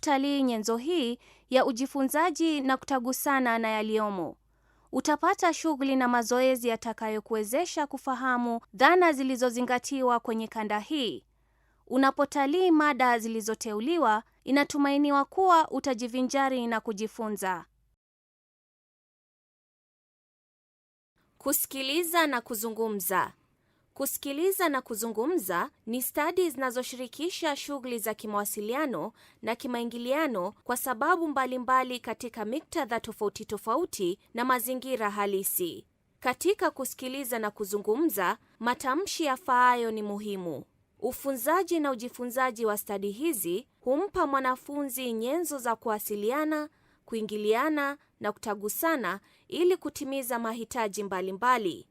unapotalii nyenzo hii ya ujifunzaji na kutagusana na yaliyomo, utapata shughuli na mazoezi yatakayokuwezesha kufahamu dhana zilizozingatiwa kwenye kanda hii. Unapotalii mada zilizoteuliwa, inatumainiwa kuwa utajivinjari na kujifunza. Kusikiliza na kuzungumza. Kusikiliza na kuzungumza ni stadi zinazoshirikisha shughuli za kimawasiliano na kimaingiliano kwa sababu mbalimbali katika miktadha tofauti tofauti na mazingira halisi. Katika kusikiliza na kuzungumza, matamshi yafaayo ni muhimu. Ufunzaji na ujifunzaji wa stadi hizi humpa mwanafunzi nyenzo za kuwasiliana, kuingiliana na kutagusana ili kutimiza mahitaji mbalimbali.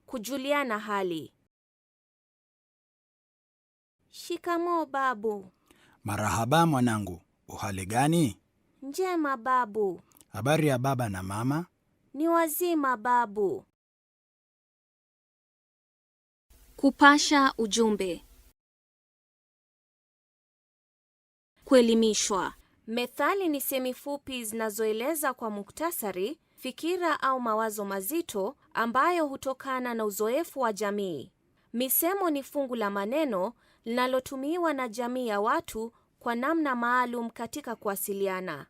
Kujuliana hali. Shikamoo babu. Marahaba mwanangu, uhali gani? Njema babu. Habari ya baba na mama? Ni wazima babu. Kupasha ujumbe. Kuelimishwa. Methali ni semi fupi zinazoeleza kwa muktasari fikira au mawazo mazito ambayo hutokana na uzoefu wa jamii. Misemo ni fungu la maneno linalotumiwa na jamii ya watu kwa namna maalum katika kuwasiliana.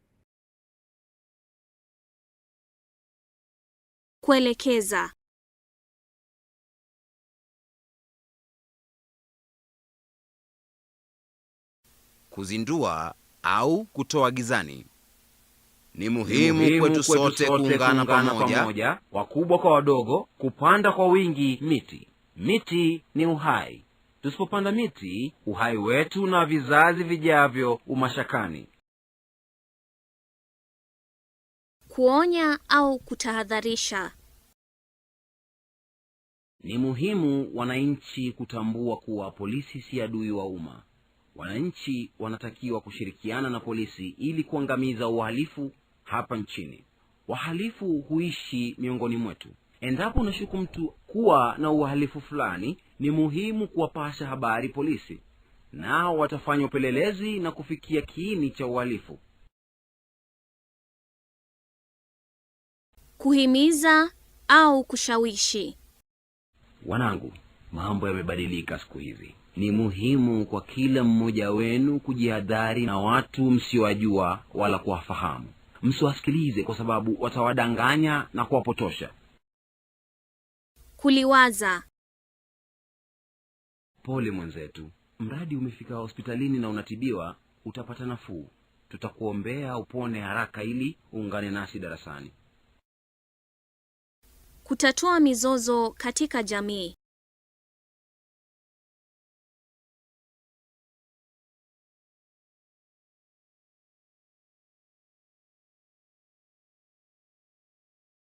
Kuelekeza. Kuzindua au kutoa gizani. Ni muhimu kwetu sote kuungana pamoja, wakubwa kwa wadogo, kupanda kwa wingi miti. Miti ni uhai. Tusipopanda miti, uhai wetu na vizazi vijavyo umashakani. Kuonya au kutahadharisha. Ni muhimu wananchi kutambua kuwa polisi si adui wa umma. Wananchi wanatakiwa kushirikiana na polisi ili kuangamiza uhalifu hapa nchini. Wahalifu huishi miongoni mwetu. Endapo unashuku mtu kuwa na uhalifu fulani, ni muhimu kuwapasha habari polisi, nao watafanya upelelezi na kufikia kiini cha uhalifu. Kuhimiza au kushawishi. Wanangu, mambo yamebadilika siku hizi. Ni muhimu kwa kila mmoja wenu kujihadhari na watu msiowajua wala kuwafahamu. Msiwasikilize kwa sababu watawadanganya na kuwapotosha. Kuliwaza. Pole mwenzetu, mradi umefika hospitalini na unatibiwa, utapata nafuu. Tutakuombea upone haraka ili uungane nasi darasani. Kutatua mizozo katika jamii.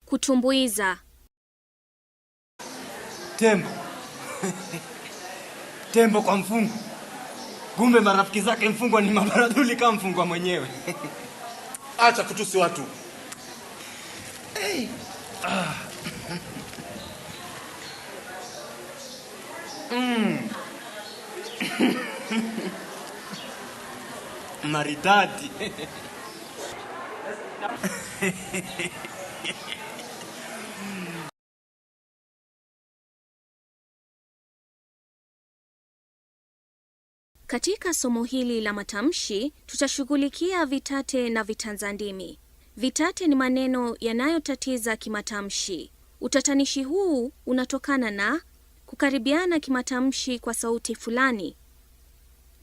Kutumbuiza. Tembo. Tembo kwa mfungo. Kumbe marafiki zake mfungwa ni mabaradhuli kama mfungwa mwenyewe. Acha kutusi watu. Hey. Maridadi. Katika somo hili la matamshi, tutashughulikia vitate na vitanzandimi. Vitate ni maneno yanayotatiza kimatamshi. Utatanishi huu unatokana na kukaribiana kimatamshi kwa sauti fulani.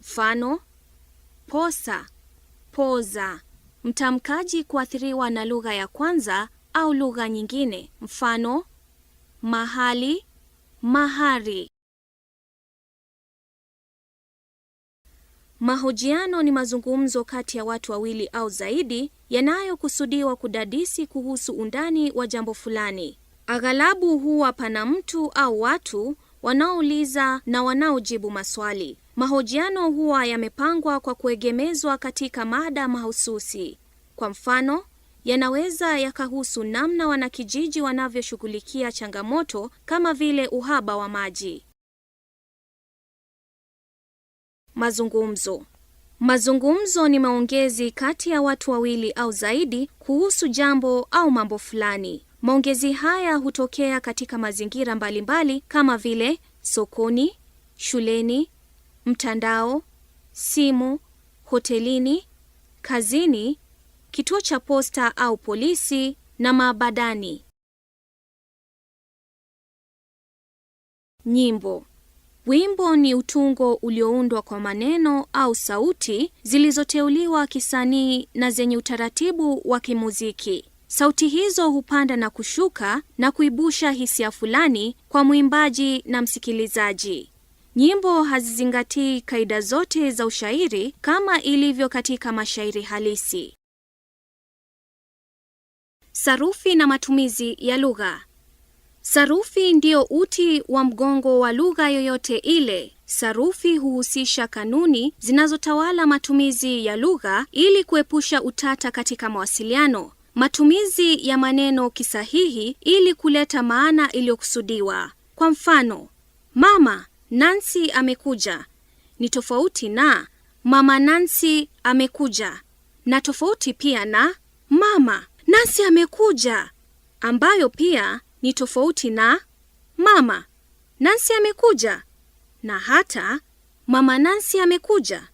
Mfano: posa, poza. Mtamkaji kuathiriwa na lugha ya kwanza au lugha nyingine. Mfano: mahali, mahari. Mahojiano ni mazungumzo kati ya watu wawili au zaidi yanayokusudiwa kudadisi kuhusu undani wa jambo fulani. Aghalabu huwa pana mtu au watu wanaouliza na wanaojibu maswali. Mahojiano huwa yamepangwa kwa kuegemezwa katika mada mahususi. Kwa mfano, yanaweza yakahusu namna wanakijiji wanavyoshughulikia changamoto kama vile uhaba wa maji. Mazungumzo. Mazungumzo ni maongezi kati ya watu wawili au zaidi kuhusu jambo au mambo fulani. Maongezi haya hutokea katika mazingira mbalimbali kama vile sokoni, shuleni, mtandao, simu, hotelini, kazini, kituo cha posta au polisi na maabadani. Nyimbo. Wimbo ni utungo ulioundwa kwa maneno au sauti zilizoteuliwa kisanii na zenye utaratibu wa kimuziki. Sauti hizo hupanda na kushuka na kuibusha hisia fulani kwa mwimbaji na msikilizaji. Nyimbo hazizingatii kaida zote za ushairi kama ilivyo katika mashairi halisi. Sarufi na matumizi ya lugha. Sarufi ndio uti wa mgongo wa lugha yoyote ile. Sarufi huhusisha kanuni zinazotawala matumizi ya lugha ili kuepusha utata katika mawasiliano. Matumizi ya maneno kisahihi ili kuleta maana iliyokusudiwa. Kwa mfano, mama Nancy amekuja ni tofauti na mama Nancy amekuja, na tofauti pia na mama Nancy amekuja, ambayo pia ni tofauti na mama Nancy amekuja na hata mama Nancy amekuja.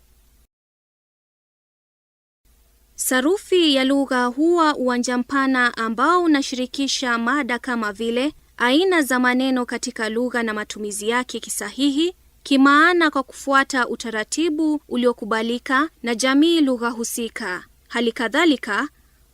Sarufi ya lugha huwa uwanja mpana ambao unashirikisha mada kama vile aina za maneno katika lugha na matumizi yake kisahihi, kimaana kwa kufuata utaratibu uliokubalika na jamii lugha husika. Hali kadhalika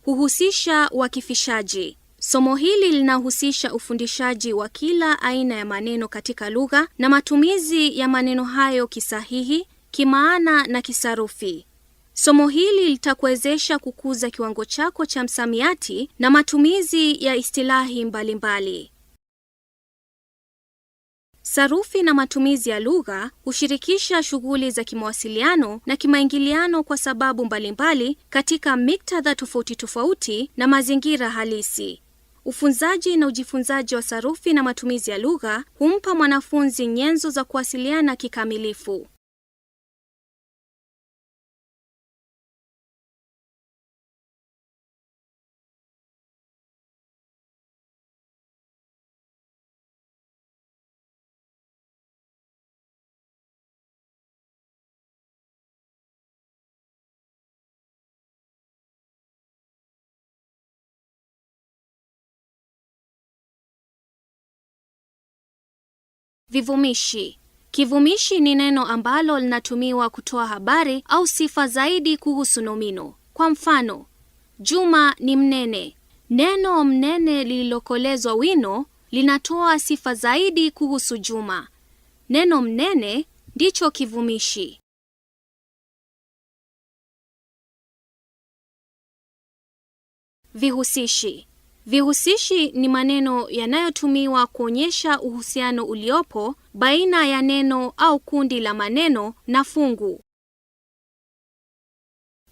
huhusisha wakifishaji. Somo hili linahusisha ufundishaji wa kila aina ya maneno katika lugha na matumizi ya maneno hayo kisahihi, kimaana na kisarufi. Somo hili litakuwezesha kukuza kiwango chako cha msamiati na matumizi ya istilahi mbalimbali. Sarufi na matumizi ya lugha hushirikisha shughuli za kimawasiliano na kimaingiliano kwa sababu mbalimbali katika miktadha tofauti tofauti na mazingira halisi. Ufunzaji na ujifunzaji wa sarufi na matumizi ya lugha humpa mwanafunzi nyenzo za kuwasiliana kikamilifu. Vivumishi. Kivumishi ni neno ambalo linatumiwa kutoa habari au sifa zaidi kuhusu nomino. Kwa mfano, Juma ni mnene. Neno mnene lililokolezwa wino linatoa sifa zaidi kuhusu Juma. Neno mnene ndicho kivumishi. Vihusishi. Vihusishi ni maneno yanayotumiwa kuonyesha uhusiano uliopo baina ya neno au kundi la maneno na fungu.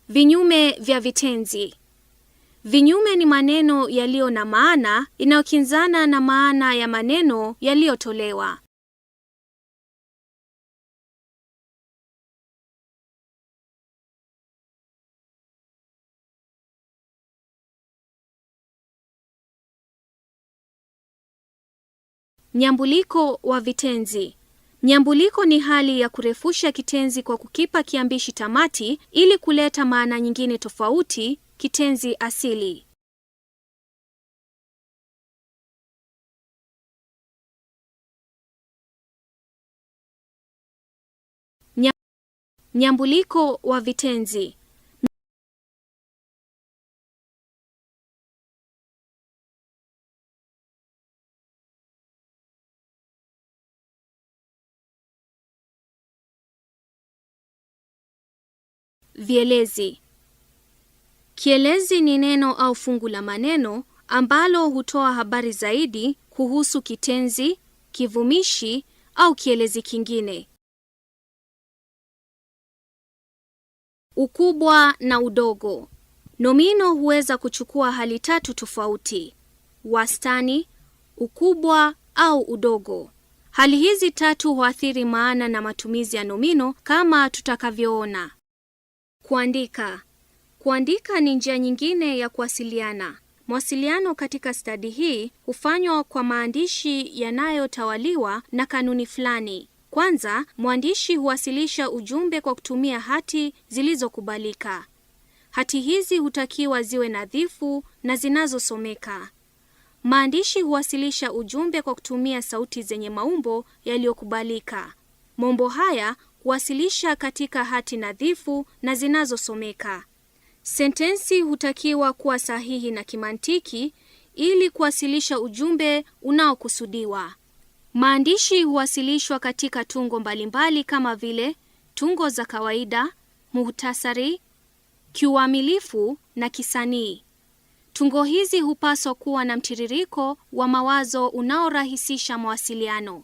Vinyume vya vitenzi. Vinyume ni maneno yaliyo na maana inayokinzana na maana ya maneno yaliyotolewa. Nyambuliko wa vitenzi. Nyambuliko ni hali ya kurefusha kitenzi kwa kukipa kiambishi tamati ili kuleta maana nyingine tofauti kitenzi asili. Nyambuliko wa vitenzi. Vielezi. Kielezi ni neno au fungu la maneno ambalo hutoa habari zaidi kuhusu kitenzi, kivumishi au kielezi kingine. Ukubwa na udogo. Nomino huweza kuchukua hali tatu tofauti: wastani, ukubwa au udogo. Hali hizi tatu huathiri maana na matumizi ya nomino kama tutakavyoona. Kuandika. Kuandika ni njia nyingine ya kuwasiliana. Mawasiliano katika stadi hii hufanywa kwa maandishi yanayotawaliwa na kanuni fulani. Kwanza, mwandishi huwasilisha ujumbe kwa kutumia hati zilizokubalika. Hati hizi hutakiwa ziwe nadhifu na zinazosomeka. Maandishi huwasilisha ujumbe kwa kutumia sauti zenye maumbo yaliyokubalika. Maumbo haya huwasilisha katika hati nadhifu na zinazosomeka. Sentensi hutakiwa kuwa sahihi na kimantiki ili kuwasilisha ujumbe unaokusudiwa. Maandishi huwasilishwa katika tungo mbalimbali kama vile tungo za kawaida, muhtasari, kiuamilifu na kisanii. Tungo hizi hupaswa kuwa na mtiririko wa mawazo unaorahisisha mawasiliano.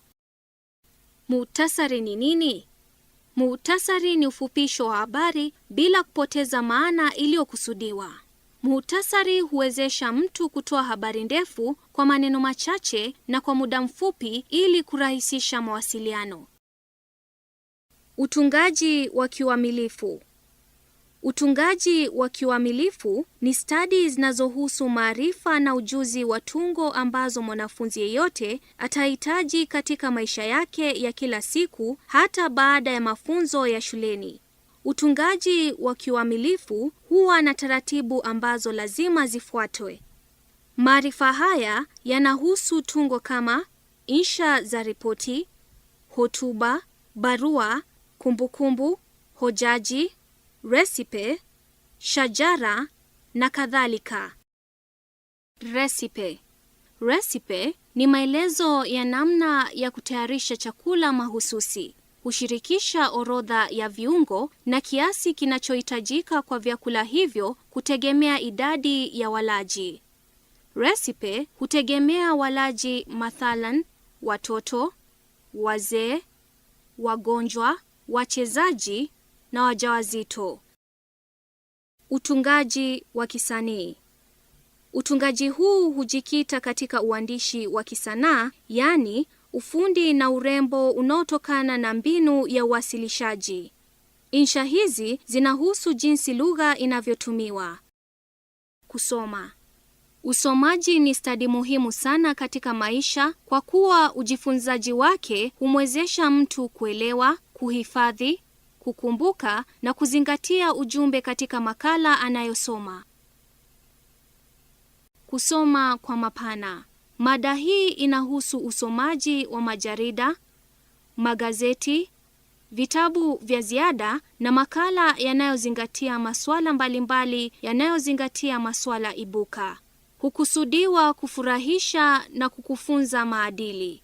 Muhtasari ni nini? Muhtasari ni ufupisho wa habari bila kupoteza maana iliyokusudiwa. Muhtasari huwezesha mtu kutoa habari ndefu kwa maneno machache na kwa muda mfupi ili kurahisisha mawasiliano. Utungaji wa kiuamilifu. Utungaji wa kiuamilifu ni stadi zinazohusu maarifa na ujuzi wa tungo ambazo mwanafunzi yeyote atahitaji katika maisha yake ya kila siku hata baada ya mafunzo ya shuleni. Utungaji wa kiuamilifu huwa na taratibu ambazo lazima zifuatwe. Maarifa haya yanahusu tungo kama insha za ripoti, hotuba, barua, kumbukumbu, hojaji, resipe, shajara na kadhalika. Resipe. Resipe ni maelezo ya namna ya kutayarisha chakula mahususi. Hushirikisha orodha ya viungo na kiasi kinachohitajika kwa vyakula hivyo kutegemea idadi ya walaji. Resipe hutegemea walaji, mathalan watoto, wazee, wagonjwa, wachezaji na wajawazito. Utungaji wa kisanii. Utungaji huu hujikita katika uandishi wa kisanaa, yaani ufundi na urembo unaotokana na mbinu ya uwasilishaji. Insha hizi zinahusu jinsi lugha inavyotumiwa. Kusoma. Usomaji ni stadi muhimu sana katika maisha kwa kuwa ujifunzaji wake humwezesha mtu kuelewa, kuhifadhi, kukumbuka na kuzingatia ujumbe katika makala anayosoma. Kusoma kwa mapana. Mada hii inahusu usomaji wa majarida, magazeti, vitabu vya ziada na makala yanayozingatia masuala mbalimbali yanayozingatia masuala ibuka. Hukusudiwa kufurahisha na kukufunza maadili.